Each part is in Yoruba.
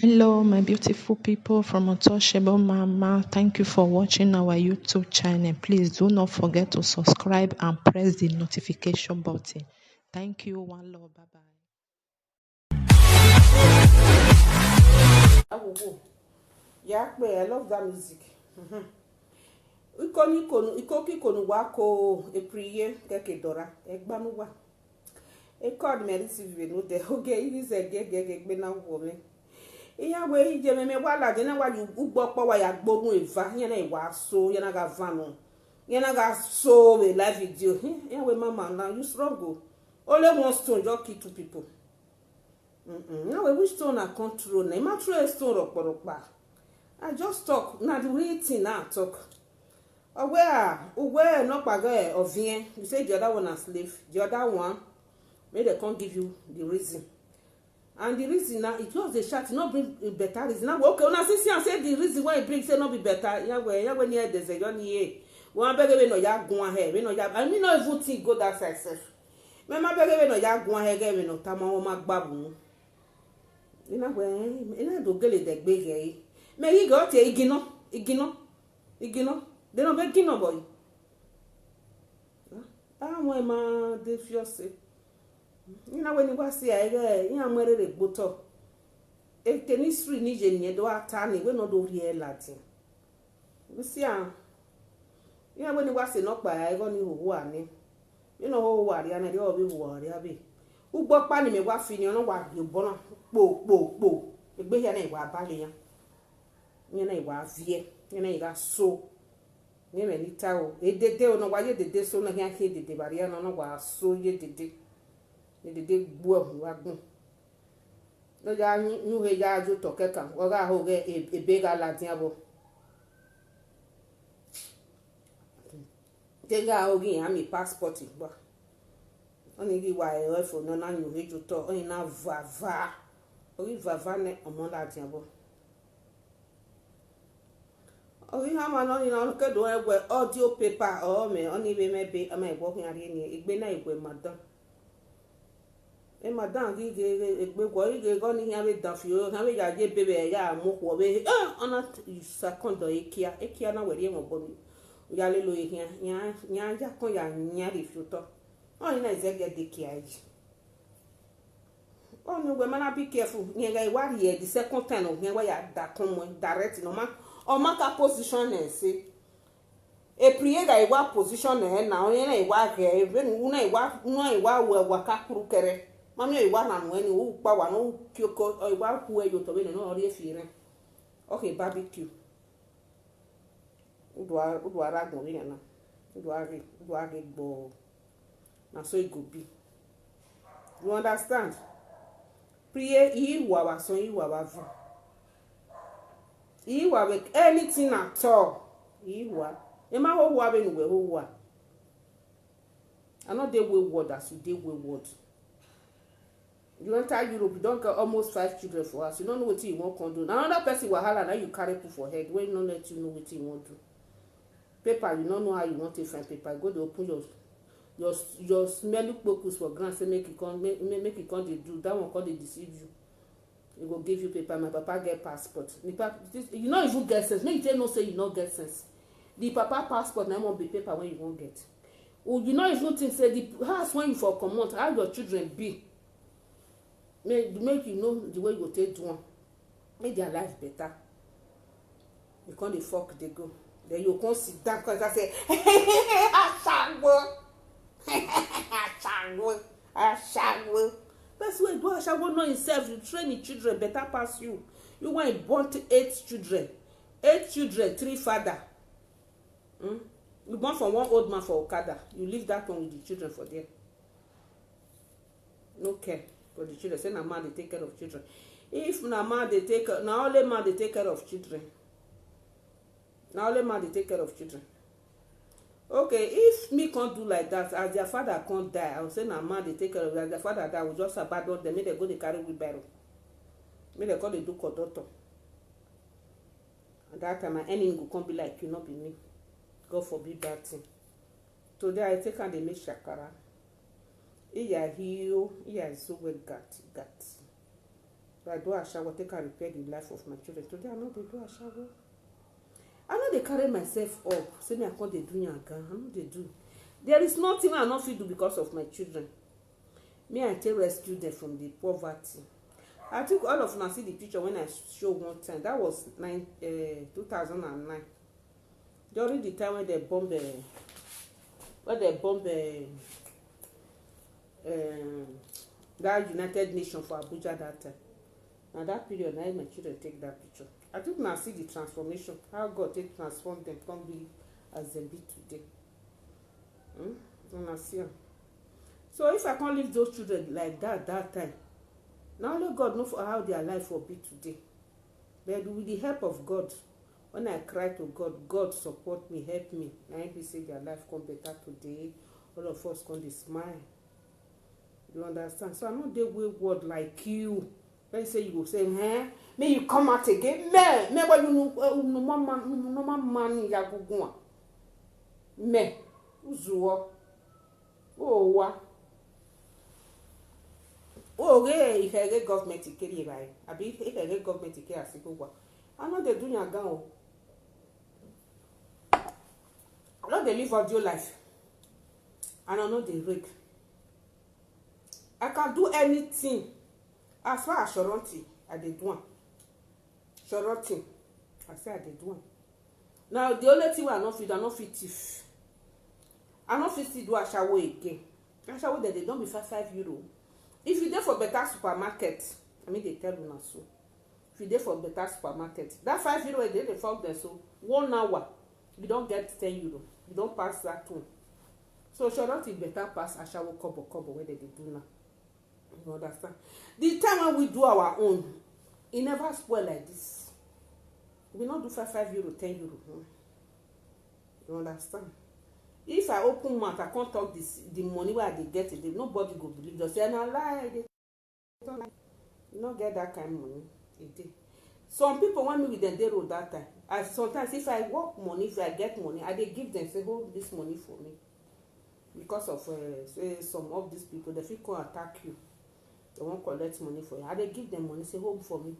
Hello, my beautiful people from Untouchable Mama. Thank you for watching our YouTube channel. Please do not forget to subscribe and press the notification button. Thank you. One love. Bye bye. Yeah, I love that music. Ikonu wako e priye keke dora egbanuwa. E called me receive no de oge is a gege na wo me. Iya we ije me wala de na wa yu ugbo po wa ya gborun eva yen na iwa so yen na ga vanu. Yen na ga so we live video. Iya we mama now you struggle. Only one stone just kill two people. Now we which stone I control na ma throw a stone ropa. I just talk na the real thing now talk. Where not baga of here. You say the other one is slave. The other one, maybe they can't give you the reason. And the reason now, it was the shot not bring better reason. Now, okay, when I say the reason why it brings say not be better. Yeah, when near the Zion here. One beg we no ya go ahead. We no ya. I mean, no even think go that side self. Me ma beg we no ya go ahead. We no tama o ma gbabu. You know when you know do gele de gbe here. Me you go te igino. They don't beg no boy. Ah, my man, they feel sick. You know when you was here, you are married a butter. If the history needs any do a tiny, we not do real Latin. You see, you know when you was enough by I only who are name. You know who are and they all be who are there. Who bought panny me was fin, you know what you born. Bo. The big and a wa ballia. You know, was here. You know, you got so. Ye me lita o e dede o no wa ye dede so no hia ke dede bari ya no wa so ye dede gbu ahu agun no ja nyu he ja jo to keka o ga ho ge e be ga la tin abo te ga o gi ami passport gba oni gi wa e fo no na nyu he jo to oni na vava ne o mo la tin abo. Oh, you have an only audio paper or me only maybe I may walk in a gbena igwe madam. A madam gig a big gone in have it duff you have a baby ya mock away. On that you second or Ekia na where you body. Yalilo here, yan jacoya nyari futo. Oh, in a zega de kiage. Oh, no, women, I be careful. Near what here the second time of where that come direct no man. O maka position e se e priye ga iwa position e na onye na iwa ga ebe una iwa waka kuru kere mami iwa na no eni u pa wa no kyoko iwa ku e yo to be no ori efire okay barbecue udu ara go ri na udu agi gbo na so it go be. You understand? Priye iwa wa so iwa wa vu Iwa with anything at all. Iwa. Ema ho wa be no we ho wa. I know they wayward as you dey wayward. You enter Europe, you don't get almost 5 children for us. You don't know what you want to do. Another person wahala now you carry put for head when you don't let you know what you want to do. Paper, you don't know how you want to find paper. Go to open your smelly focus for grant say make it come they do that one come they deceive you. He will give you paper. My papa get passport. You not even get sense. Make you no say you not get sense. The papa passport now won't be paper when you won't get. Or you not even think say the house when you for come out how your children be. Make you know the way you take one. Make their life better. You can't the fuck they go. Then you can't sit down because I say, Ashagwo. That's why do Ashagwo know himself. You train the children better pass you. You want to born 8 children. 8 children, 3 father. You born from one old man for Okada. You leave that one with the children for there. No care for the children. Say na man they take care of children. If na man they take care, na only man they take care of children. Na only man they take care of children. Okay, if me can't do like that, as their father can't die, I will say na man they take care of as their father die, I will just abandon them. Make they go they carry wheelbarrow. Make they call they do conductor. At that time, my enemy will come be like you, not be me. God forbid that thing. Today I take and they make shakara. Iya hiyo, iya so well gat. I do ashawo, take and repair the life of my children. Today I know they do ashawo. I know they carry myself up. Say me I call they do yaga. I know they do. There is nothing I not fit do because of my children. Me I take rescue them from the poverty. I took all of them. See the picture when I show one time. That was 2009. During the time when they bombed that United Nations for Abuja that time. Now that period, now my children take that picture. I took now see the transformation, how God take transform them, come be as they be today. And I see them. So if I can't leave those children like that time, now only God knows how their life will be today. But with the help of God, when I cry to God, God support me, help me. Now I say their life come better today. All of us come to smile. You understand? So I'm not the wayward like you. When say you go say, may you come out again? Me what you no man ya go. Me uzuo. Oh wa. Oh if I get government to carry by. Abi if I get government to carry as go wa. I know they do yaga o. I know they live audio life. And I know they rape. I can do anything. As far as Shoronti, I did one. Shoronti, I say I did one. Now the only thing I not fit thief. I not fit do ashawo again. Ashawo that they don't be €5. If you there for better supermarket, I mean they tell you now so. If you there for better supermarket, that €5 they found there so 1 hour you don't get €10. You don't pass that one. So Shoronti better pass ashawo kobo where they do now. You understand? The time when we do our own, it never spoil like this. We not do €5, €10. You understand? If I open mouth, I can't talk this the money where they get it. Nobody go believe. Just say, "No lie." They don't lie. You not get that kind of money. It did. Some people want me with them. They wrote that time. And sometimes if I work money, if I get money, I they give them say, "Hold this money for me," because of say some of these people they feel can attack you. They won't collect money for you. I they give them money, say hold for me.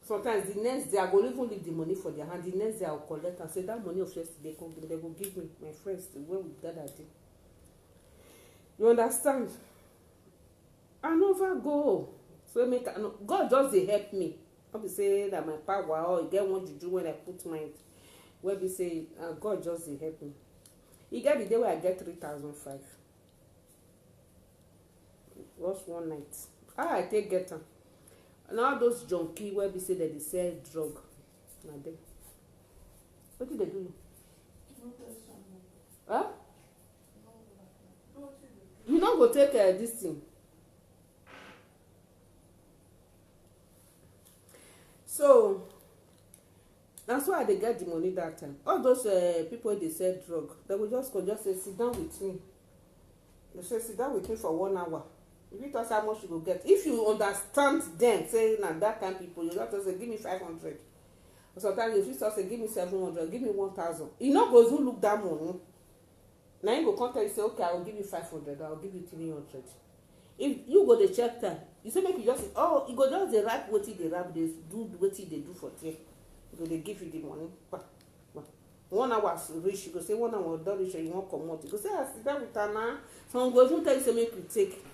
Sometimes the next day I go even leave the money for their hand. The next day I will collect and say that money of yesterday they will give me my friends when we gather day. You understand? I never go. So make God just they help me. Not be say that my power or get one to do when I put mine. Where be say God just they help me. You get the day where I get 3,500. Was one night. How I take get them. Now those junkie where we say that they sell drug. Now they. What did they do? Huh? You not go take this thing. So that's why they get the money that time. All those people they sell drug, they will just go just say sit down with me. They say sit down with me for 1 hour. If you tell us how much you will get, if you understand them, say now that kind of people, you not say give me 500. Or sometimes if you start say give me 700, give me 1,000. You not go to look that money. Now you go contact you say okay, I will give you 500, I will give you 300. If you go to check time, you say make you just oh, you go just the rap what they rap they do what they do for them. So they give you the money. 1 hour reach, you go say 1 hour done reach, you won't come out. You go say I sit down with her now. Some go even tell you say make you take.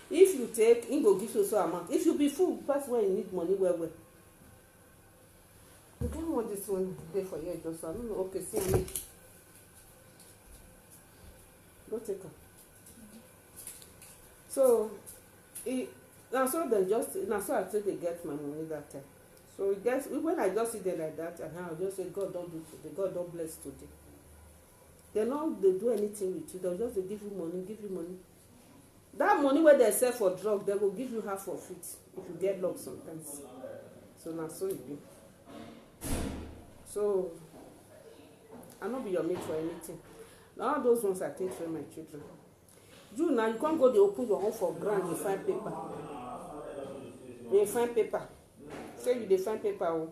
If you take, he go give you so amount. If you be full, that's why you need money well. You don't want this one there for you, just I don't know. Okay, see me. Go take her. So, now so then just now so I say they get my money that time. So it gets when I just sit there like that, and I just say God don't do today, God don't bless today. They not they do anything with you. They'll just they give you money. That money where they sell for drug, they will give you half of it if you get luck sometimes. So now so it be. So I not be your mate for anything. Now all those ones I take for my children. You now you can't go they open your home for grant, you find paper. You find paper. Say you they find paper. Oh.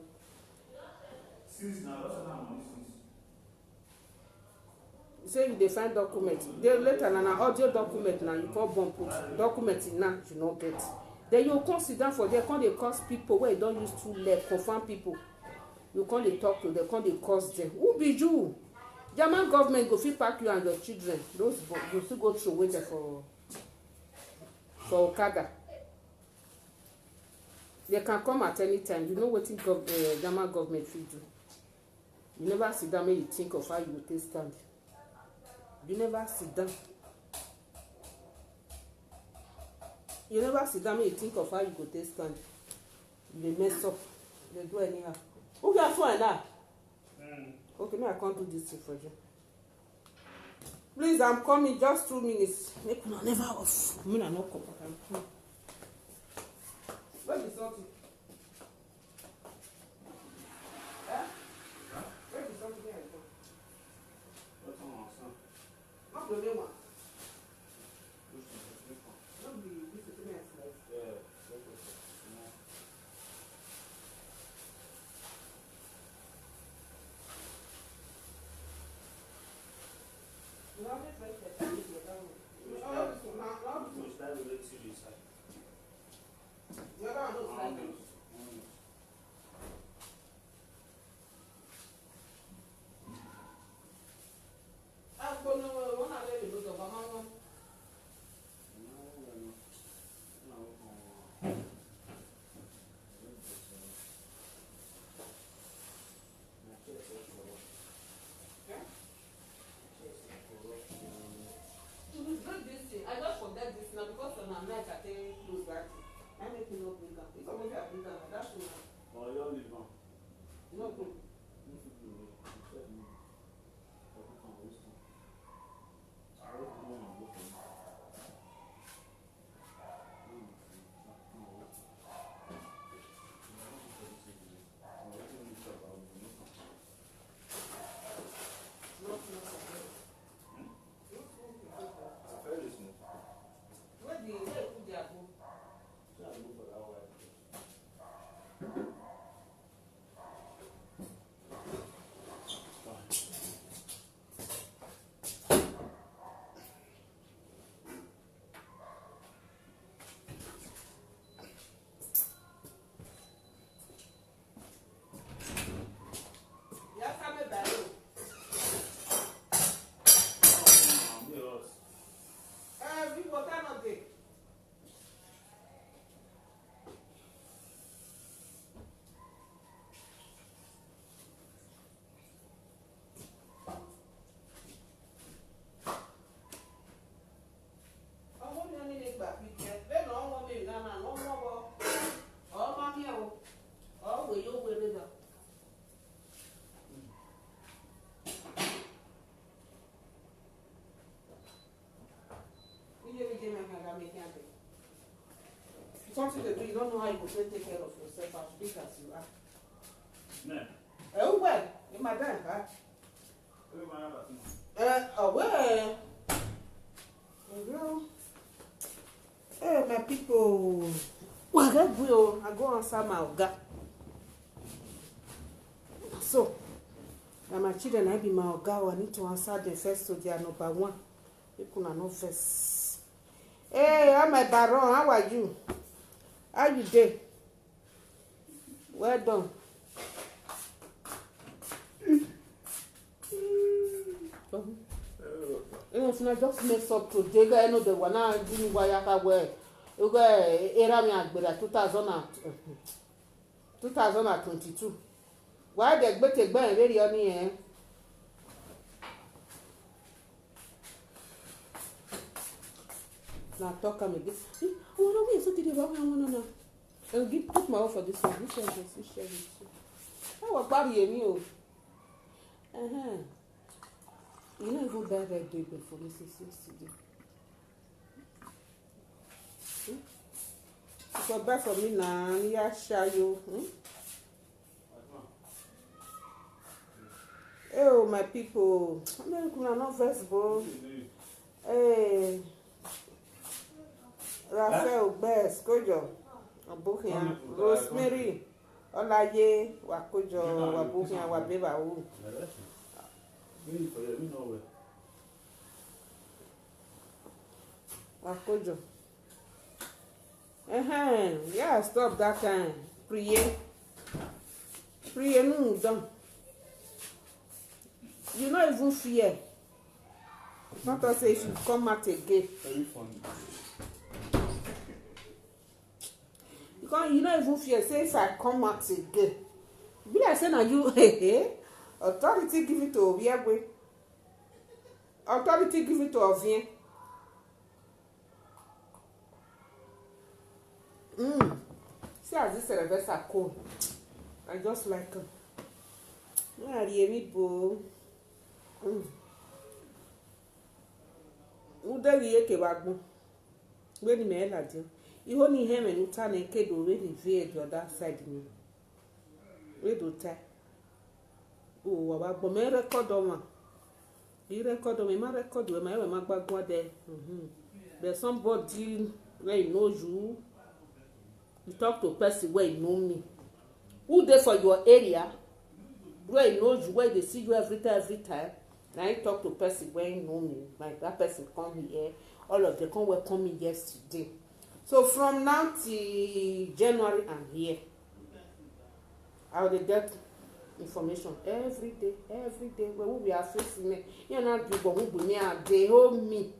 Say you dey find document. They later na audio document now you call bomb put document in now you not get. Then you come sit down for there, come dey curse people wey don use 2 leg confirm people. You come dey talk to them, come dey curse them. Who be you? German government go fit pack you and your children. Those go still go through wait for Okada. They can come at any time. You know wetin German government fit do. You never sit down make you think of how you go take stand. You never sit down. You never sit down make you think of how you go take stand. You dey mess up. You dey do anyhow. Who get phone now? Okay, now I can't do this thing for you. Please, I'm coming. Just 2 minutes. Make una never off. Me na no come back. I'm coming. Where is something? Where is something here? What's on, son? Not the main one. Not the this is the next slide. Yeah. I just forget this now because on our night I think close that. I make you no bring up. It's almost like bring up. That's true. Oh, you don't leave now. No good. Something to do, you don't know how you go take care of yourself as big as you are. No. Oh, well, in my dad, huh? Well. Hey, my people. Well, I go answer my oga. So, now my children, I be my oga. I need to answer them first, so they are number 1. People are not first. Hey, I'm my baron. How are you? How you doing? Well done. If I just mess up today, I know the one I didn't wire her where you go era me at 2022. Why they get a bang very on here? Now talk again. I want to wait so today. No. I'll put my off for this one. This one is share it. I was burying you. You know, even buy red day before this is yesterday. You can buy for me now. Yeah, share you. Oh, my people. I'm not vegetable. Hey. Raphael Best, Kojo, Abukia, Rosemary, Olaye, Wakojo, Wabukia, Wabeba. Wakojo. Yeah, stop that time. PREYE. PREYE no done. You not even fear. Not to say if you come out again. Very funny. You not even fear. Say if I come out again. Be like say na you authority give it to Obiagwe. Authority give it to Ovien. See as this reverse are cool. I just like them. Yeah, really bo. Udari yeke bagbo. When you me la dio. You only him and uta na ke do we the other side me. We do ta. Oh, bagbo me record o ma. You record o me ma record we ma gbagbo there. There's somebody where you know you. You talk to a person where you know me. Who there for your area? Where you know you, where they see you every time. Now I talk to a person where you know me. Like that person come here. All of them come welcome me yesterday. So from now till January I'm here. I will get information every day. When we are facing me, you know people who me and they hold me.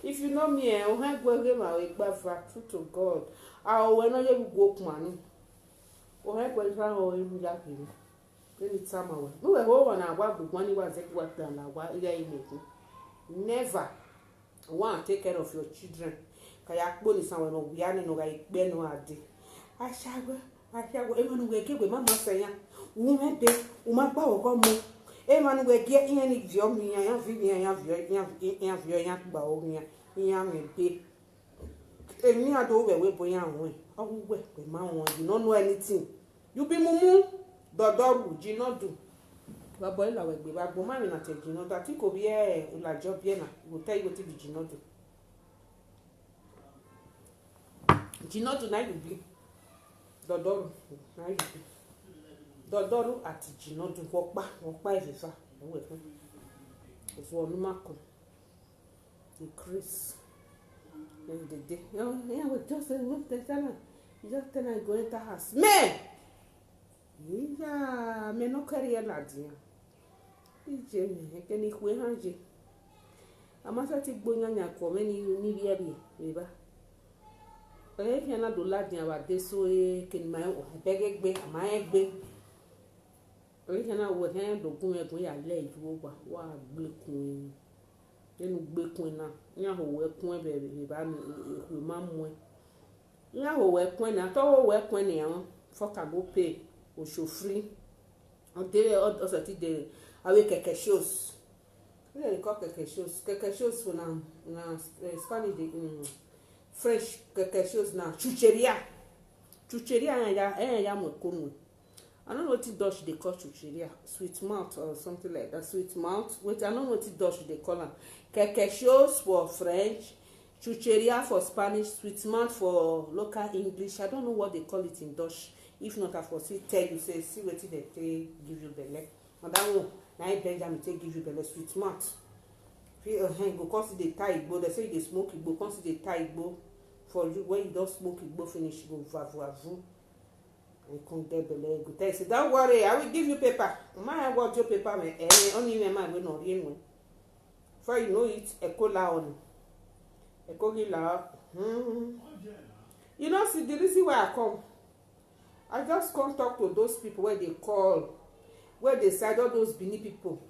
If you know me, I will go give my way back to God. I will not even go money. Oh, I go try to even jack him. Anytime I will. No, I hold on. I work money was it what done. I work never want to take care of your children. Kayak bonus and when we are no like Ben or Adi. I shall go. Even we give with Mamma saying, woman, day, woman, power come. Eman we get in any job me, I have your young bow me, young and pay. And me, I do away with young way. Oh, with my one, you don't know anything. You be mumu, the dog, you not do. But boy, I will be back, but man, not take you know that you could be a job, Yena will tell you what to be Ginodo. Ginodo night will be the dog, night. Dodoru àti Jinodu wọ́pá ìfẹ́fà ẹ̀wọ̀ ẹ̀fẹ́ òfò ọ̀nùmákùn increase the day. Yeah, we just move the channel. You just tell her go enter house. Me! Yeah, me no carry a lad here. Ije me, can you quit hanji? I must have to go nyanya kwa many ni biabi, riba. If you're not do lad here, but this way can my beg egg, my egg. Oríṣi náà wọ ẹ̀hẹ́n dògún ẹ̀gún yà lẹ́ ìdúró gbà wà gbẹ́kùn nínú gbẹ́kùn náà ní àhòwò ẹ̀kún ẹ̀bẹ̀rẹ̀ ìbá ní èkó máa mú ẹ ní àhòwò ẹ̀kún ẹ̀ ní àtọ́wò ẹ̀kún ẹ̀ nìyẹn fọ́kàgbó pé òṣòfrí ọ̀dẹ́rẹ́ ọ̀sẹ̀ ti dẹ̀rẹ̀ àwọn kẹ̀kẹ́ shows ní ẹ̀rí kọ́ kẹ̀kẹ́ shows for na Spanish French kẹ̀kẹ́ shows na chucheria ẹ̀yà mọ̀ ẹ̀kọ́ nù. I don't know what Dutch they call chucheria, sweet mouth or something like that. Sweet mouth. Wait, I don't know what Dutch they call them. Quequechos for French, chucheria for Spanish, sweet mouth for local English. I don't know what they call it in Dutch. If not, I for tell you say see what they give you belly. And that one, now Benjamin take give you belly sweet mouth. Go consider the tie igbo. They say they smoke igbo. Consider the tie igbo for you when you don't smoke igbo finish go vavu. I can't get the leg. They say, don't worry, I will give you paper. My watch your paper, man. Only my man will not in. For you know it, a cola on. A cola. You know, see, the reason why I come. I just come talk to those people where they call, where they said all those Benin people,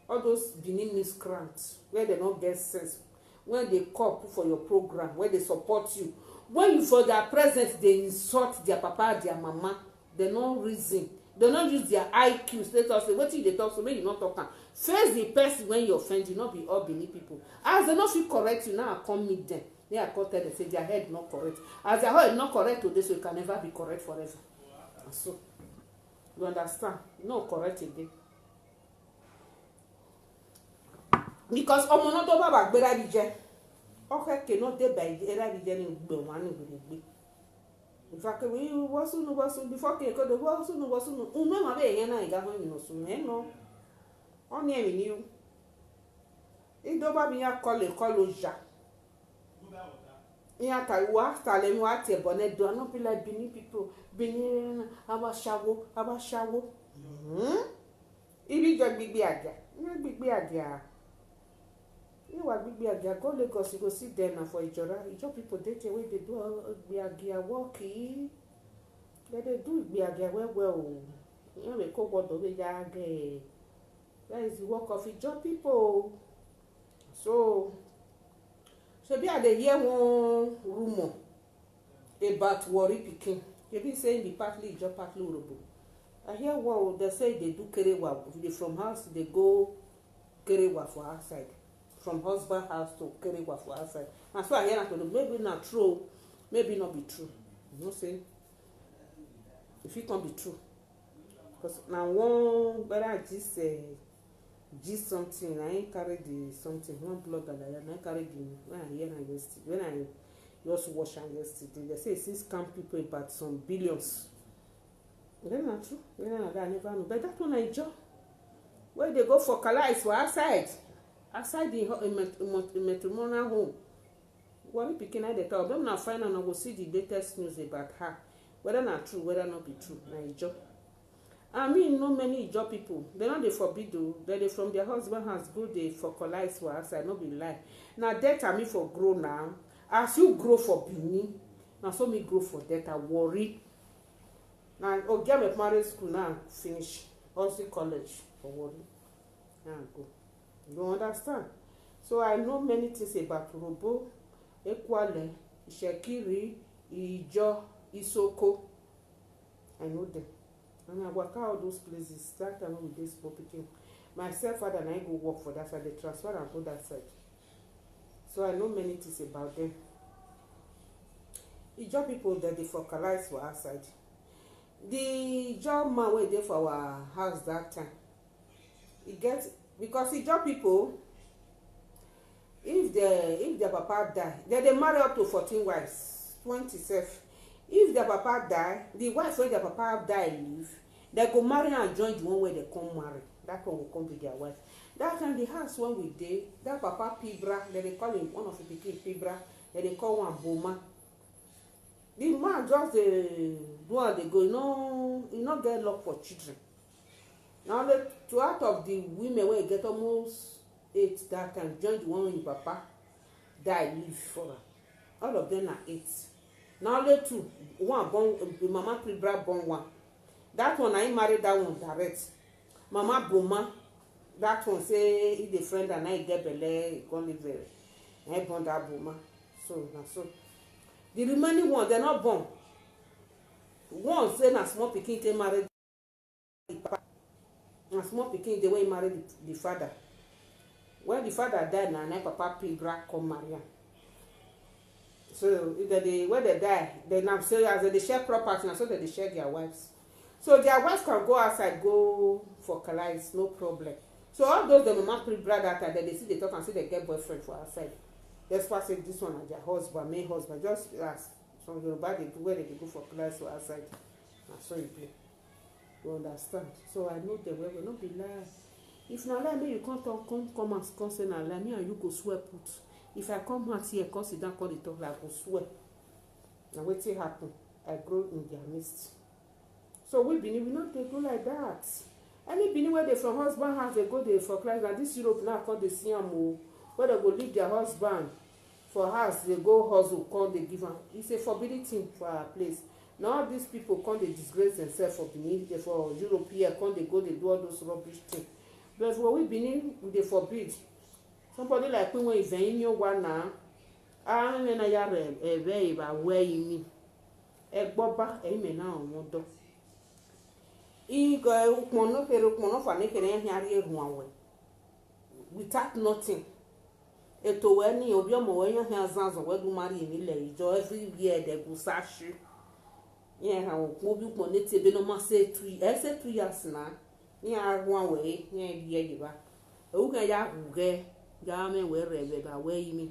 all those Benin miscreants, where they don't get sense. When they call for your program, where they support you. When you for their presence, they insult their papa, their mama. They no reason. They don't use their IQ. They talk say, what if they talk so? When you not talking, face the person when you offend. You not be all Benin people. As they not feel correct, you now come meet them. They are called they say their head not correct. As their head not correct today, so it can never be correct forever. So you understand? No correct again. Because omo to baba gbera bi je. Okay, cannot de by era bi je ni gbe wan ni gbe. In fact, we was before ke ko do was no unu ma be yen na iga ho ni no so me no. Oni emi ni o. Ido ba bi ya call oja. Yeah, wa tell me what your bonnet do not be like Benin people. Benin our shawo, our shawo. If you just big idea, you big idea. You are big idea. Go Lagos, you go sit there now for Ijora. Ijo people date away they do big idea walkie. They do big idea well. You know, call what the yage. That is the work of Ijo people. So be I dey hear one rumor about Warri pikin. You be saying the partly Ijo, partly Urhobo. I hear one they say they do kerewa. They from house they go kerewa for outside. From husband house to kerewa for outside. And so I hear that maybe not true, maybe not be true. You know say if it can't be true. Because now one better gist something, I ain't carry the something, one blogger like that, I carry the when I hear yesterday, when I just watch am yesterday, they say see scam people about some billions. Then not true. Then I never know. But that one I job. Where they go for collides for outside the matrimonial home. Warri pikin I dey talk. Them na find and I go see the latest news about her. Whether not true, whether not be true. Na Ijo. I mean, no many Ijo people. They not they forbid though. They from their husband has go they for collides for outside. No be lie. Now that I mean for grow now. As you grow for Benin, now so me grow for that. I worry. Now, get my marriage school now, finish. Also college for Warri. Now go. You don't understand? So I know many things about Urhobo, Ekwale, Ishekiri, Ijo, Isoko. I know them. And I work out those places. That time with this picking. Myself, father, and I go work for that side. They transfer and go that side. So I know many things about them. Ijo people that they focalize for outside. The job man wey dey for our house that time, e get because Ijo people, if their papa die, they marry up to 14 wives, 27. If their papa die, the wife wey their papa die leave, they go marry and join the one where they come marry. That one will come be their wife. That time the house when we dey, that papa Pibra, they call him one of the pikin Pibra, they call one Boma. The man just the one they go, you know get luck for children. Now the two out of the women where get almost 8 that time join the one when your papa die leave for her. All of them are 8. Now the 2, one born Mama Pibra born one. That one I married that one direct. Mama Boma, that one say if the friend and I get belle, he can't live there. I born that Boma. So now so. The remaining one, they're not born. One say na small pikin they married the papa. Na small pikin they way married the father. When the father died, na papa Pibra come marry am. So if they when they die, they now say as they share property, and so they share their wives. So their wives can go outside, go for collides, no problem. So all those the mama Pibra that time, they see they talk and say they get boyfriend for outside. That's why I say this one is their husband, main husband. Just as some Yoruba they do where they go for class or outside. And so you play. You understand? So I know them well, not be lie. If na lie, me you come and come say na lie, me and you go swear put. If I come out here, come sit down, call the talk like I go swear. Now what happen? I grow in their midst. So we Benin, we not they go like that. Any Benin where they from husband house, they go there for class, and this Europe now call the CMO. Where they go leave their husband for house, they go hustle, come they give them. It's a forbidden thing for our place. Now these people come they disgrace themselves for Benin, for Europe here, come they go they do all those rubbish things. But for we Benin, they forbid. Somebody like when you in your one now, I mean I are a very where you mean. A boba, a me now, modo. Go mono for making any one way. Without nothing. Eto weni obi omo we yan hands on we do marry in ile Ijo every year they go sash yen ha obi po neti ebe no ma say 2 years na yen one way yen ye giba e u kan ya huge ja me we rebe ba we yimi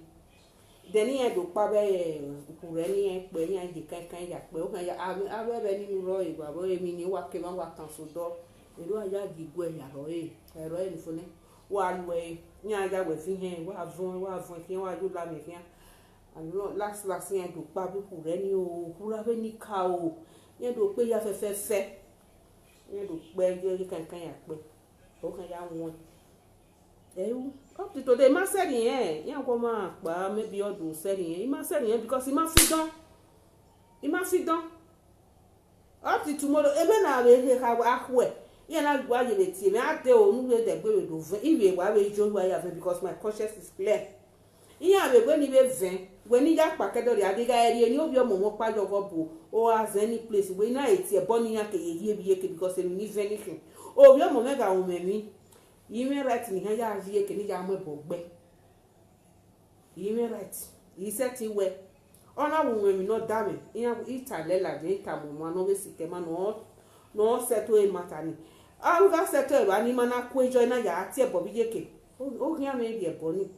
then yen do pa be ukure ni yen pe yen ji kan ya pe u kan ya abebe ni ro igba bo emi ni wa ke ma wa kan so do ero aya gigu e ya ro ero ni fune wa we ní ajá wẹ̀ fi hẹ́n wá fún kí wá yóò lámì kí and last yẹn do pa bi hu re ni o hura be ni ka o yẹn do pe ya fe yẹn do pe je kan ya pe o kan ya won up to today ma se rin yẹn ko ma pa maybe odo se rin yẹn ma se rin yẹn because ma fi don up to tomorrow ebe na be ha ahwe yẹn na gba je le ti me ate o nu le de gbe do ven iwe wa be jo wa ya because my conscience is clear iya be gbe ni be ven we ni ja pa kedo ri adiga eri ni obi omo mo pa jo go bo o as any place we na eti e boni ya ke ye bi ye ke because e ni ven ni obi omo mega o memi yime right ni ha ya ye ke ni ja mo bo gbe yime right yi set we ona wo memi no da me iya ita lela de ita mo ma no be sike ma no set we mata ni a ga set we ani mana ku ejo na ya ati e bo bi ye ke o hia me bi e bo ni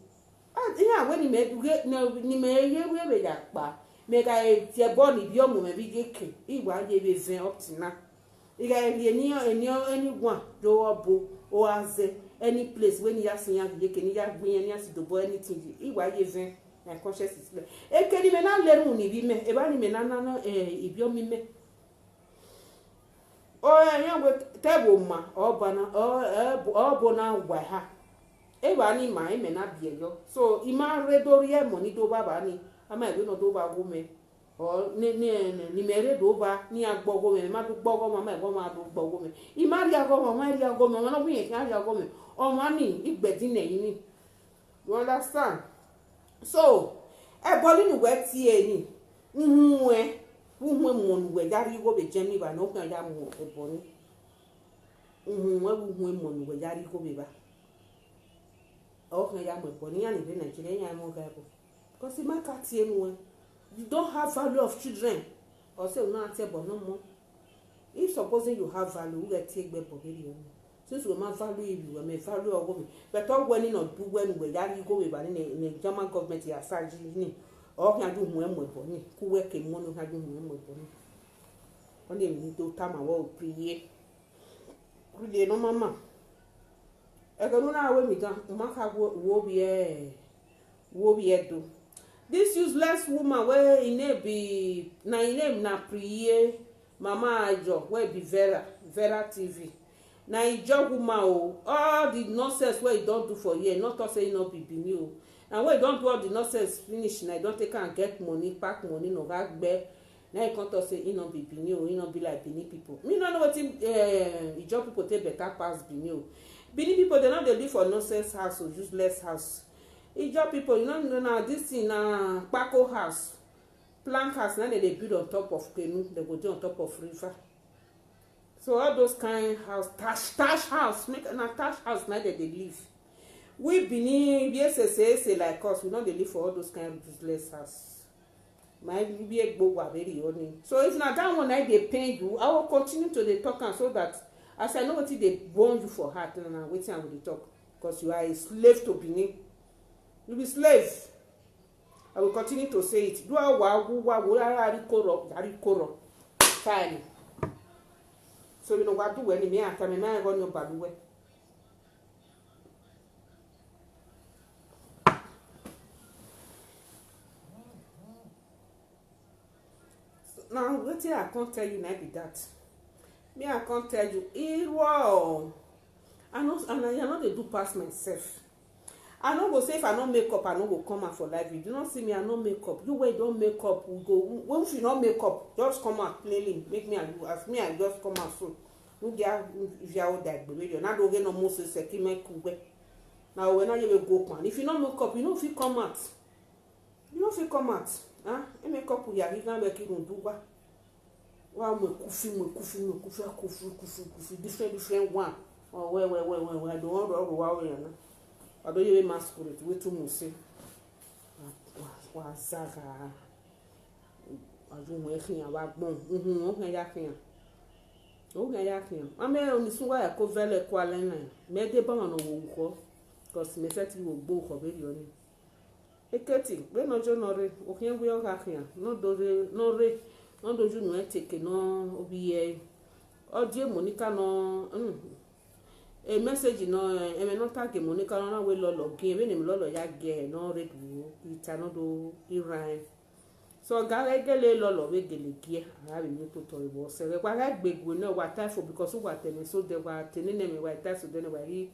iya we ni me ye we be ya pa me ga e ti e bo ni bi omo me bi ye ke iwa ye be ven up to now iga ye ni anyone do obo o aze any place when you see ya ye ke ni ya gbin ya ni asi do bo anything iwa ye ven my conscience is clear e ke ni me na leru ni bi me e ba ni me na ibi o mi me o yan we tebo ma o bana o bo na wa ha e ba ni ma e me na bi yo so I ma re do ri e mo ni do baba ni ama e no do ba go me o ni me re do ba ni agbo go me ma do gbo go ma e go ma do gbo go me I ma ri ago ma ri ago me no bu yen kan ri ago me o ma ni igbedi na yin ni you understand so e bo ni we ti e ni mo nu we dari go be jemi ba no kan ya mo e bo ni we mo nu we dari go be ba o kan ya mo e bo ni ya ni be Nigeria ya mo ga bo because I ma ka ti enu you don't have value of children or say una ate bo no more if supposing you have value we get take gbe bo be o since we ma value you we me value ogo me but all when no do when we yari go we ba ni German government ya sarge ni o kan do mu emo bo ni ku we ke mo no kan do mu emo bo ni on dey mi to ta ma wo PREYE ku le no mama e go na we mi gan ma ka wo bi do this useless woman where in name be na in name na PREYE mama AYO where be Vera TV na job woman o all the nonsense wey you don do for here not talk say e no be bini o and wey you don do all the nonsense finish na you don take am get money pack money no ga gbe na you come talk say e no be bini o e no be like Benin people me no know wetin job people take better pass Benin o Benin people dey no dey live for nonsense house or useless house job people you no know na this thing na kpako house plank house na dey build on top of canoe they go dey on top of river so all those kind house tash house make na tash house na dey live we Benin say like us we no dey live for all those kind of useless house my be egbo wa very only so if na that one I dey pain you I will continue to dey talk am so that as I know wetin dey burn you for heart na wetin I will dey talk because you are a slave to Benin you be slave I will continue to say it do wa wo ari koro fine so you know what do when me aka me ma go no baluwe now wetin I can't tell you na be that me I can't tell you wow I know dey do pass myself I no go say if I no make up I no go come out for live you do not see me I no make up you wey don make up we go when you no make up just come out plainly make me and you as me I just come out so no get if you are that baby you na do get no mo se se ki me ku gbe na we na you go pan if you no make up you no fit come out e make up ya ri gan be ki run du wa mo kufi different one oh we I don't want to wa we na I don't even masquerade we too much say wa zaga aju mo ekin wa gbon o kan ya kian ame onisun wa ko vele ko ale na me de ba won wo ko cause me set wo gbo ko be ri oni eketi we no jo no re o kian we o ka kian no doju no eteke no obi ye o die monica no a message no e no tag mo ni kan na we lolo gin we ni lolo ya ge no read wo ita no do iran so ga gele lolo we gele gie ara we to to ibo se we kwa ga gbegbo na wa time for because we tell so they were telling them we time so then we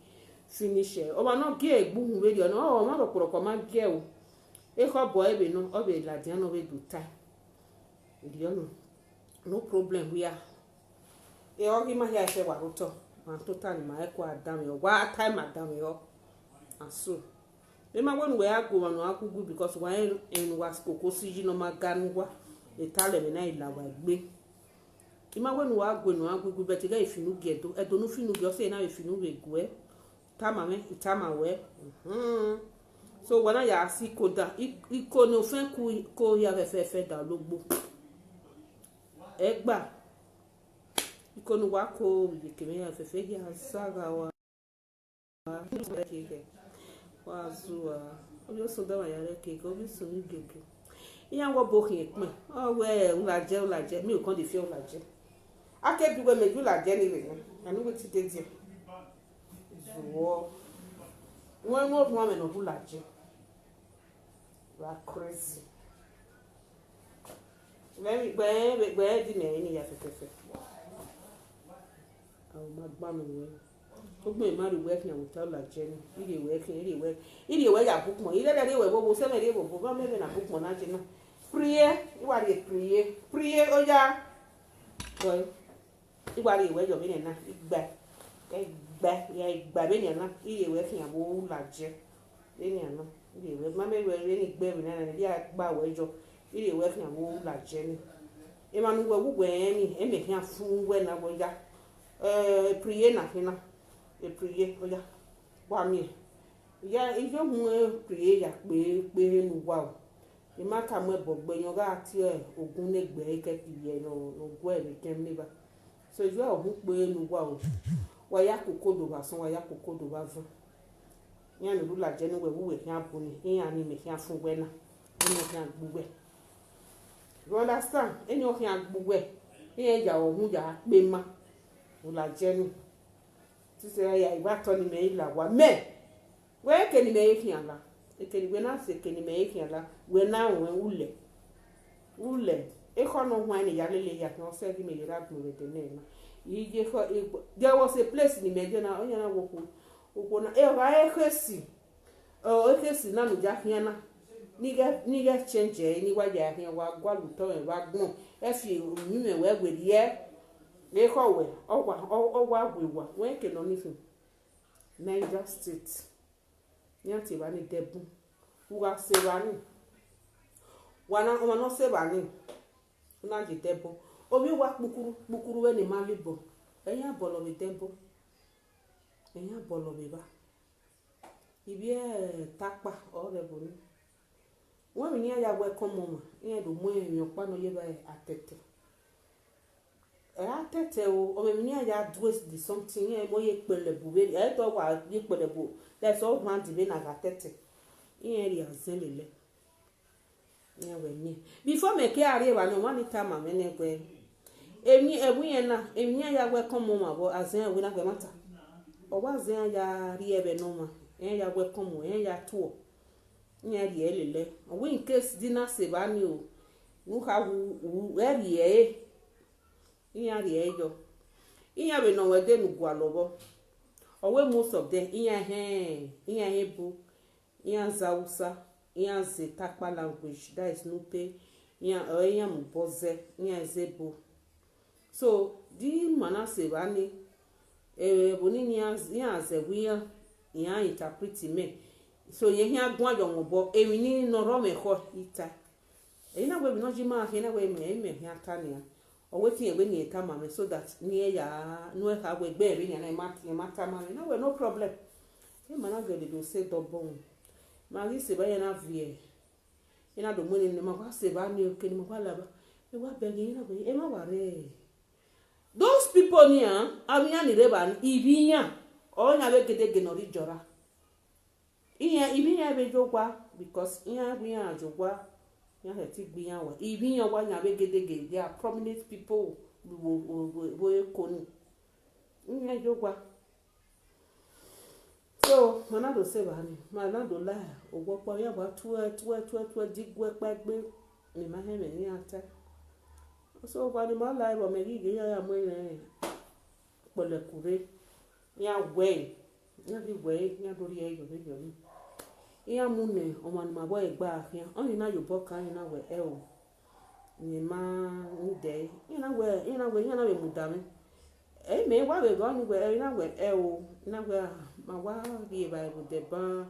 finish o ma no ge egbu we dio no o ma ro ko ma ge o e ko boy be no o be la dia no we do time dio no problem we are e o gi ma ya se wa roto and total my echo adam yo wa time adam yo and so ema when we are go no akugu because why en was kokosi no maganwa e tale me na ila wa gbe ema when we are go no akugu but ga ifinu gedo e do no finu ge o say na ifinu we go e tama me itama we so when I see koda iko no fen ko ya fe da logbo egba ikonu wako bikemea fefegi hasaga wa wazua obi so da wa yare ke ko bi so ni gege iya wo bo kin pin o we ulaje mi o kan de fi ulaje ake bi we meju ulaje ni re anu we ti de die zuwo won no mo me no ulaje wa crazy very gbe di me ni ya fefe magbanu we ogbe mari we kan wuta la je ni ire we ya bukmo ire de we bo se me re bo ba me na bukmo na je na priye iwa re priye o ya boy iwa re we jo be na igba be na ire we kan bo la je le ni ana ire we ma me we ni gbe mi na ri agba we jo ire we kan bo la je ni e ma nu we wu we ni e me kan fun we na bo ya priye na hina e priye oya wa mi ya ijo mu priye ya pe nu wa o e ma ka mo ebogbe yan ga ti ogun le gbe ke piye no go e kem ni ba so ijo o mu pe nu wa o wa ya kokodo ba son wa ya kokodo ba fun yan lu la je ni we wuwe kan bu ni yan ni me kan fun we na ni kan gbugbe you understand eni o kan gbugbe yan ja o mu ja pe ma ula jeni ti se ya igba to ni me ila wa me we ke ni me yikin ala e ke ni we na se ke ni me yikin ala we na we ule e ko no hwan ni ya lele ya no se gi me ira gbo we de na yi je ko there was a place ni me je na onya na wo na e wa e kwesi o e kwesi na lu ja hian na ni ga change ni wa ja hian wa gwa lu to e wa gbon e fi mi me we gbe die we ko we ogwa agwewa we ke no nifu Niger State ni ati ba ni debu uga se ba ni wana o ma no se ba ni na ji debu obi wa kpukuru we ni malibo eyan bolo mi debu eyan bolo mi ba ibi tapa o re bo ni won mi ni ya we kon mama eyan do mo eyan pa no ye ba atete atete o me ni ya do the something e mo ye pele bu be e to wa ye pele bu that's all want to be na atete yen ri azelele ni we ni before me ke are wa no mani tama me ne gbe emi ebu yen na emi ya we kon mo ma bo azen we na gbe mata o wa azen ya ri ebe no ma en ya we kon mo en ya to yen ri elele o we in case dinner se ba ni o nu ka wu we ri e iya ri ejo iya be no we de nu gwa lobo owe most of them iya bu iya zausa iya ze takpa language that is nupe iya mboze iya zebo so di mana se bani boni ni iya ze wiya iya interpret me so ye hia gwa yo mo emi ni no ro me ho ita ina we no jima ina we me hia tania o wetin egbe ni eta mama so that ni ya no e ka we gbe ri ni na ma ta mama no problem e mana go dey say dobon ma gi se ba ya na vie ina do mo ni ma kwa se ba ni o ke ni mo kwa la ba e wa be ni na be e ma wa re those people ni abiyan ni re ba ni ibiyan o nya be gede ge no ri jora ibiyan be jogwa because ibiyan ajogwa ya heti gbiyan wa ibiyan wa nya be gede they are prominent people wo ekoni nya jogwa So mana do se bani mana do la ogbo po ya ba tu digwe pegbe ni ma he me ni ata so bani ma la ba me gi ya mo ire pole kure ya we ya bi we ya do ri e yo ni ya mu ne o ma ma bo egba afian o ni na yo bo kan na we e o ni ma ni de ina we mu da me me wa we go ni we ina we e o na we ma wa bi ba bu de ba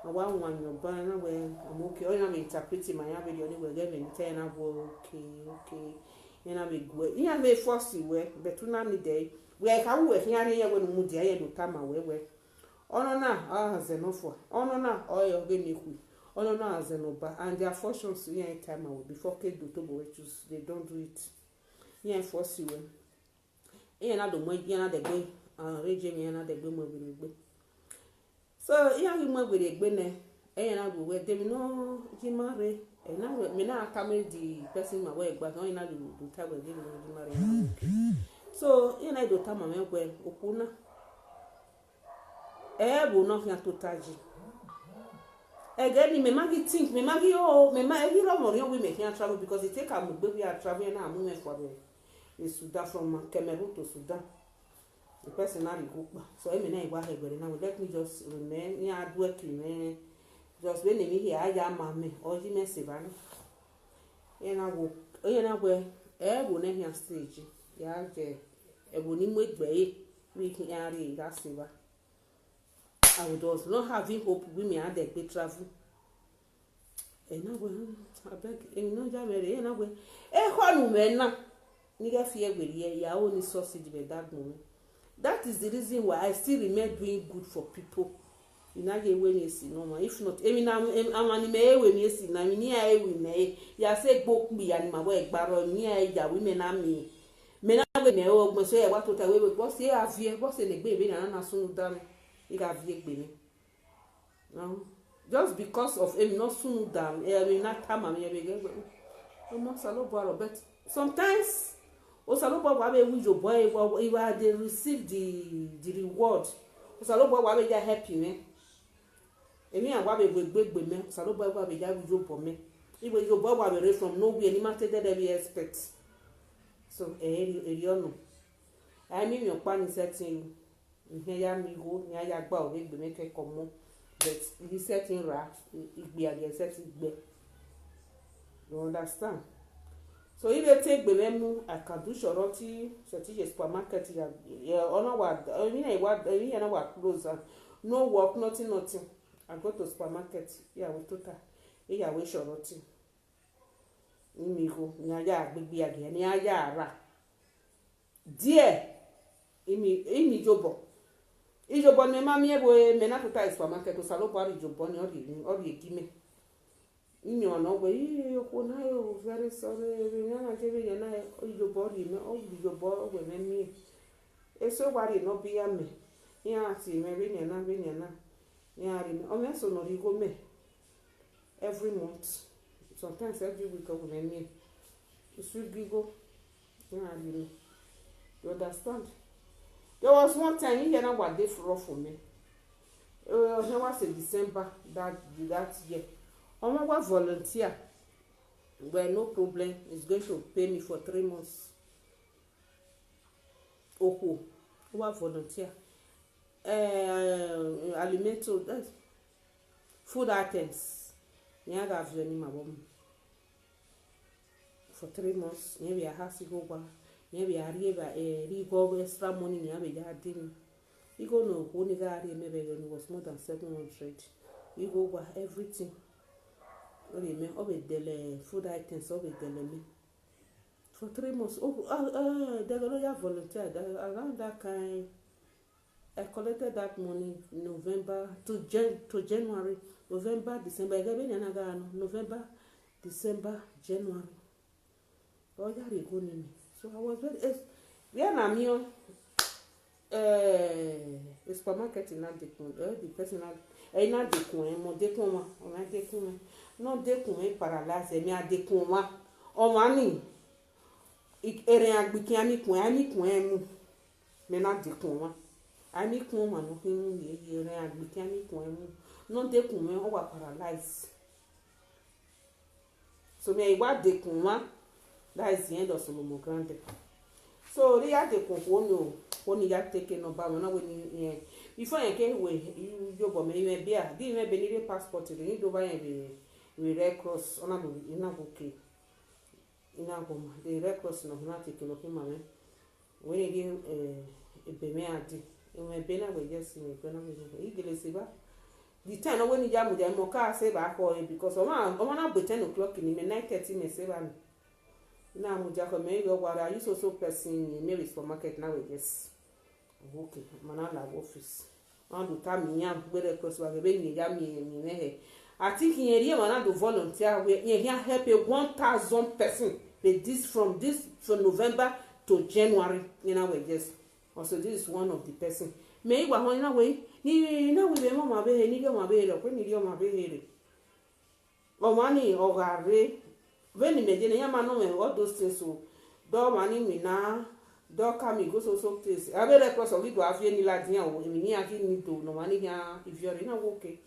ma wa wan yo ba na we am okay o na me interpret my video ni we get me tell na go okay ina me go ina me force we betu na ni de we ka wo e fian ye we no mu de ye do ta ma we ono na zenofo ono na oyo ge niku ono na zenoba and their fortunes in time will before ke do to go choose they don't do it yen force you yen na do mo yen na de gbe reje yen na de gbe mo gbe so yen gi mo gbe ne yen na go we dem no jimare na me na come the person ma we gba so yen na do ta we dem no jimare so yen na do ta ma me gbe okuna will not fian totaji again me magi think me magi me ma every romo we make here travel because it take am gbe we are traveling na movement for the Sudan from Cameroon to Sudan the person na go pa so me na igba hegbere now let me just remain ni hard working just when me here aya ma me oji me se ba ni na go will na here stage ya je will ni mo egbe we can ri that se ba I was not having hope we me had a travel. And now I beg no jamere and away. Honu mena nigga fear with ye ya only sausage with that moment. That is the reason why I still remain doing good for people. You know when you see no if not I'm anime when you see na me I we me ya say book me and my work baro me ya women am me. Me na we me o mo say what to we what say avie what say le gbe na sunu dan no just because of him not soon down not time but sometimes osalobo wa be with your boy they receive the reward osalobo wa be ja happy me emi an wa be gbegbe me osalobo wa be ja with your boy me iwe your boy wa be from nowhere ni matter that we expect so no I mean your plan is setting ya mi go ni aya gba o gbe me ke komo but the setting ra igbe ade setting gbe you understand so if you take gbe memu I can do shoroti strategic supermarket ya ona wa ni na wa close no work nothing I go to supermarket ya we total ya we shoroti ni go ni aya agbegbe ade ni aya ra die imi jobo ijobo ni ma mi ebo me na total supermarket to salo pari ijobo ni ori ekime imi ona we oko na yo very sorry na jebe ya na ijobo ri me o ijobo we me mi eso wari no bi ya me ya ti me bi ni na ya ri me o me so no ri go me every month sometimes every week o me mi so gigo ya ri me you understand. There was one time you know what they for me. It was in December that year. I'm a volunteer. Well, no problem. It's going to pay me for 3 months. Oh, what volunteer? Alimento, food items. Yeah, I have my mom for 3 months. Maybe I have to go back. Maybe I go extra money in a didn't. You go no only maybe it was more than 700. You go over everything. Only me over the food items over the me for 3 months. The lawyer volunteered around that kind. I collected that money November to January, November, December. I gave another November, December, January. Oh, yeah, you go me. So I was very where na me the supermarket in that the personal na dekun mo dekun wa o na dekun no dekun me paralyze me a dekun wa o ma ni erin agbikin ani kun mu me na dekun wa I make one man who ye and we can make one. No de kun o wa paralyzed. So me wa de kun wa. That is the end of Solomon Grande. So they had the confono when you have taken over when before you came with you go me beer, didn't even need a passport to need over the Red Cross on a bouquet. In a home, the Red Cross no not taking up him, mamma. When you give a bemeati, and when Bena will just see me, the time when you jam with them, Moka say back or because I'm not by 10 o'clock in the night 30 minutes. Now mujako me go wara you so person maybe supermarket now yes okay manala office and do time me am where cross wa be ni ga me he I think in area man do volunteer we here help a 1,000 person with this from November to January you know we just also this is one of the person me wa ho na we ni na we be mama be ni ga ma be ro ko ni ri o ma be here o mani o gare when you imagine yama no all those things so do mani mi na do kami go so things I be like cross of go afie ni ladin o mi ni aki ni to no mani ya if you're na okay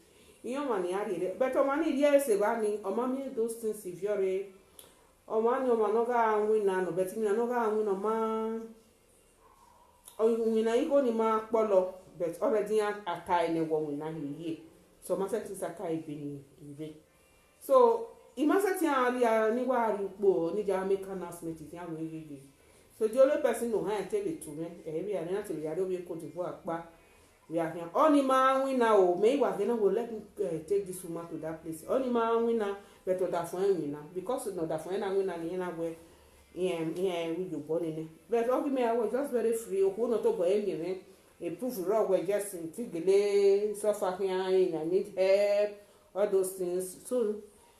you mani ari but o mani dia se ba ni o mami those things if you're o mani o manoga anwi na no but mi no ga anwi no ma o mi na igo ni ma polo but already atai ne wo na here so ma set is akai bi so imasati area ni wa ripo ni ja make announcement ti am we so the only person no hand tell it to me we are not we are we go to apa we are here only man win now o me wa gena go let me take this woman to that place only man win now but that for win now because no that for na win na ni na we we go born in but all me I was just very free o no to go me a proof rock we just tigele suffer here I need help all those things so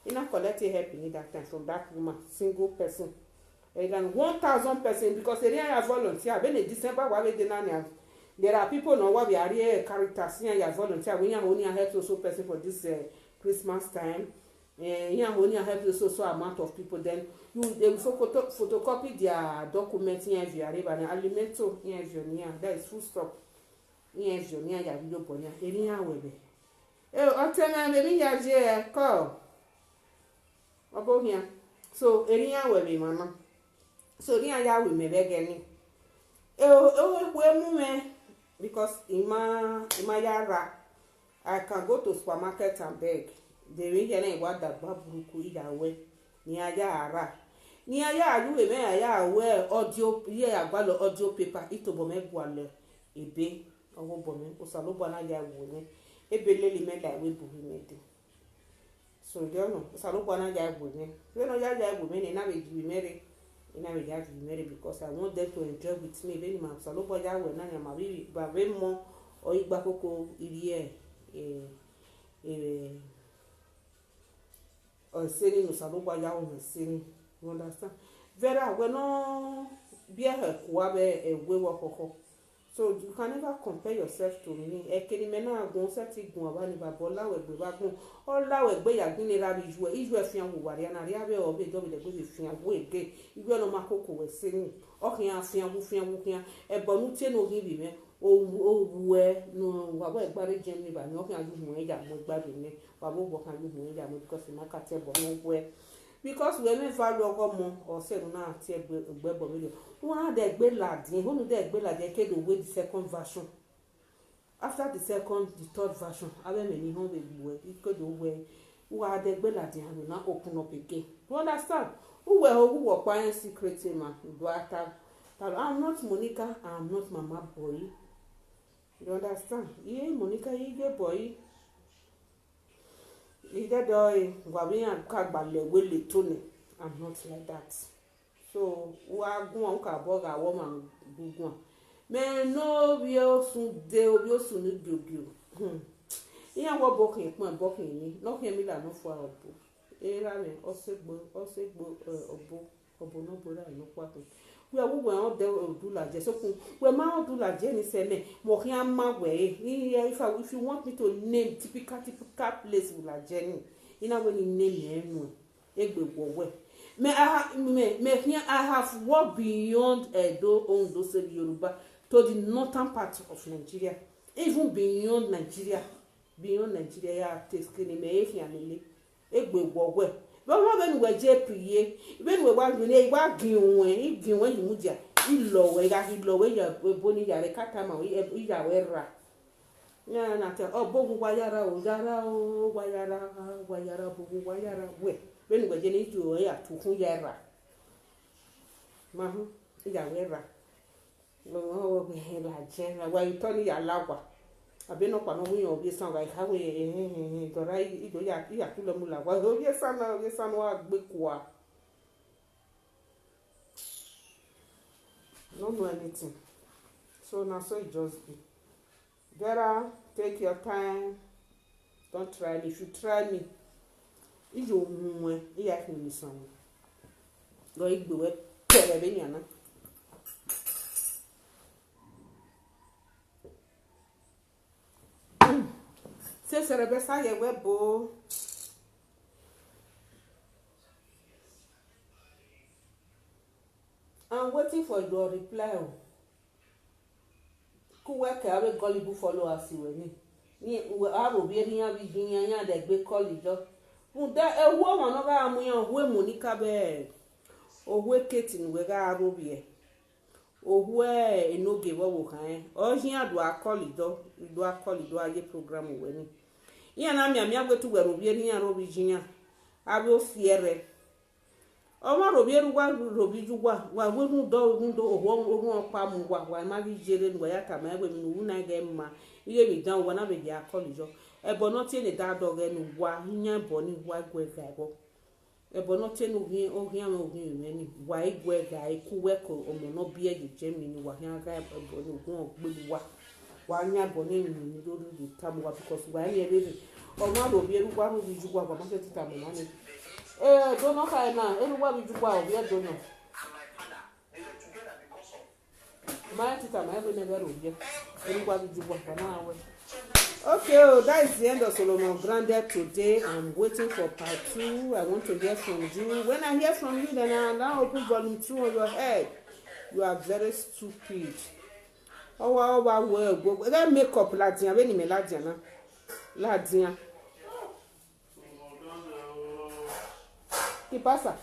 you not collecting help in that time from that woman, single person. And 1,000 person because they didn't volunteer. When in December, there are people no what we are here characters here volunteer. We are only help also person for this Christmas time. You only help also amount of people. Then they will photocopy their documents here if you are able and alimento here if you near. That is full stop. Here if you near your video bonia. Anyhow, we be. Oh, tell me, maybe you are call. Ogo here so eriya we be mama so riya ya we me begeni we mu me because ima yara I can go to supermarket and beg the ring na what that babuku ida we ni aya ara ni aya you we me aya we audio here agbalo audio paper itobo me gwale ebe owo bo me o salobo na ya wo ni ebele li me la we bu me de so you know salobo na ya wo ni we no ya wo me na be gi mere ina be ya gi mere because I want them to enjoy with me be ni ma salobo ya wo na ma bi ba be mo o igba koko iri o seni no salobo ya wo seni you understand vera we no be a kwa be we wo koko so you can never compare yourself to me ekeni me na gun seti gun aba ni babo lawe gbe ba gun o lawe gbe ya gbin ni ra bi ju e fi an wo wari na ri abe obe do be gbe fi an wo ege iwe no makoko we seni o kin fi an wo kin e bonu tie no gi bi me o we no wa bo egbare jem ni ba ni o kin aju mu eja mo gbadun ni wa bo bo kan aju mu eja mo because na ka te bo no we because we me value ogomo or say na ati egbe bo mi one dey gbe ladin who dey gbe ladin ke do we the second version after the second the third version abe me ni hon be we ko do we wa dey gbe ladin and na open up again you understand who wo pa secret man do after I'm not Monica, I'm not Mama Boy. You understand? Yeah, Monica, you get boy. Either doy Wabian Kagbale will it tune. I'm not like that. So we are going to bog a woman good one. Men no we also de obio soon you. Yeah, what booking me, not hear me that no for a book. Rame, also obo no bola no kwato. We are going there do la je so we ma do la je ni se me mo kian ma we if you want me to name typical place with la journey ina when you name enu egbe wo we I have walked beyond Edo on those Yoruba to the northern part of Nigeria, even beyond Nigeria, ya teskini me efi amele egbe gwogwe bo mo be nuwe je priye be nuwe wa gbe wa ginwe himudia ilowe ga ilowe ya boni ya re kata ma ya wera na te obogun wayara bogun wayara we be nuwe je ni ju ya tukun yara mahu ya wera lo be la je wa itoni ya lawa abe no pa no wi obi san ga ka we dora ido ya tu lo mu la wa obi san wa gbe kwa no know anything, so now so it just be. Vera, take your time, don't try me. If you try me, ijo muwe iya kini san go igbe we pere be yana. Rebesa ye webo I'm waiting for your reply. Ku work awe gullible followers we ni aro bi ni abi jiyan yan de gbe call ijo mu da ewo mo no ga mu yan we mo ni ka be owe ketin we ga aro bi e owe enoge wo kan o hin adu akoli do aye program we ni yan na mi agbetu we ro bi ni yan ro bi jiyan abi o fiere o ma ro bi jugwa wa we nu do owo pa mu wa ma bi jere ni wa ya ka ma egbe mi nu na ga mma iye mi dan wa na be ya akoli jo ebo no tie ni da do ge nu wa yan bo ni wa gwe ga bo ebo no tie nu hin o hin am o hin ni wa igwe ga iku we ko omo no bi e je mi ni wa yan ga ebo ni ogun ogbe wa yan bo ni mi lori di tamu wa because wa ni ebe o ma ro bi wa ro bi jugwa ba ma se ti tamu ma ni do no ka na wa bi jugwa o bi do no my tita my ever never oje wa bi jugwa ba na we. Okay, that is the end of Solomon Grounded today. I'm waiting for part 2. I want to hear from you. When I hear from you, then I'll now open volume 2 on your head. You are very stupid. Oh, well, go. Let make up Ladian. When you me Ladian, Ladian. ¿Qué pasa?